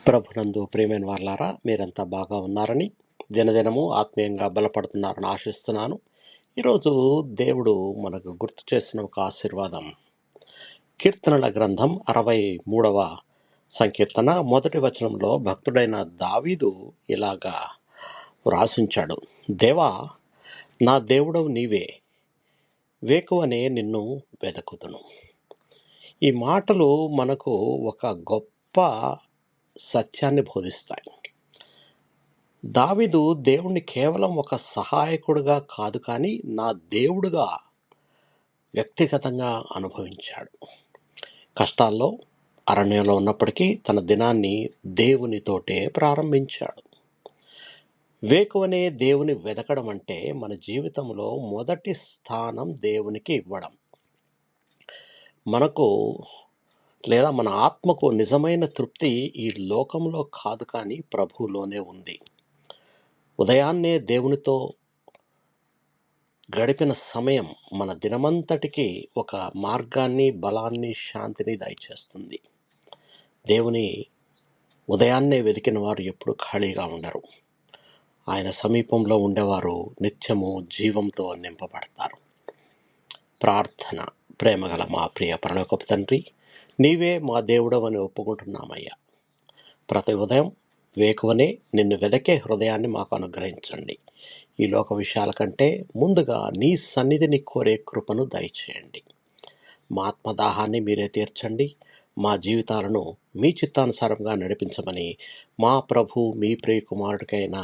ప్రభునందు ప్రియమైన వారలారా, మీరంతా బాగా ఉన్నారని, దినదినము ఆత్మీయంగా బలపడుతున్నారని ఆశిస్తున్నాను. ఈరోజు దేవుడు మనకు గుర్తు చేసిన ఒక ఆశీర్వాదం, కీర్తనల గ్రంథం 63వ సంకీర్తన మొదటి వచనంలో భక్తుడైన దావీదు ఇలాగా వ్రాసించాడు: దేవా, నా దేవుడవు నీవే, వేకువనే నిన్ను వెదకుదును. ఈ మాటలు మనకు ఒక గొప్ప సత్యాన్ని బోధిస్తాయి. దావీదు దేవుణ్ణి కేవలం ఒక సహాయకుడిగా కాదు, కానీ నా దేవుడుగా వ్యక్తిగతంగా అనుభవించాడు. కష్టాల్లో, అరణ్యంలో ఉన్నప్పటికీ తన దినాన్ని దేవునితోటే ప్రారంభించాడు. వేకువనే దేవుని వెదకడం అంటే మన జీవితంలో మొదటి స్థానం దేవునికి ఇవ్వడం. మనకు లేదా మన ఆత్మకు నిజమైన తృప్తి ఈ లోకంలో కాదు, కానీ ప్రభువులోనే ఉంది. ఉదయాన్నే దేవునితో గడిపిన సమయం మన దినమంతటికి ఒక మార్గాన్ని, బలాన్ని, శాంతిని దయచేస్తుంది. దేవుని ఉదయాన్నే వెతికిన వారు ఎప్పుడు ఖాళీగా ఉండరు. ఆయన సమీపంలో ఉండేవారు నిత్యము జీవంతో నింపబడతారు. ప్రార్థన. ప్రేమగల మా ప్రియ పరలోకపు తండ్రి, నీవే మా దేవుడవని ఒప్పుకుంటున్నామయ్యా. ప్రతి ఉదయం వేకువనే నిన్ను వెదకే హృదయాన్ని మాకు అనుగ్రహించండి. ఈ లోక విషయాల కంటే ముందుగా నీ సన్నిధిని కోరే కృపను దయచేయండి. మా ఆత్మదాహాన్ని మీరే తీర్చండి. మా జీవితాలను మీ చిత్తానుసారంగా నడిపించమని మా ప్రభు, మీ ప్రియ కుమారుడికైన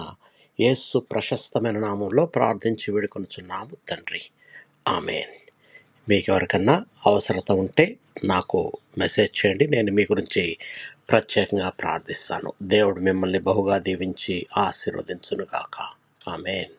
యేసు ప్రశస్తమైన నామంలో ప్రార్థించి వేడుకొనుచున్నాము తండ్రి. ఆమేన్. మీకు ఎవరికన్నా అవసరత ఉంటే నాకు మెసేజ్ చేయండి. నేను మీ గురించి ప్రత్యేకంగా ప్రార్థిస్తాను. దేవుడు మిమ్మల్ని బహుగా దీవించి ఆశీర్వదించునుగాక. ఆమేన్.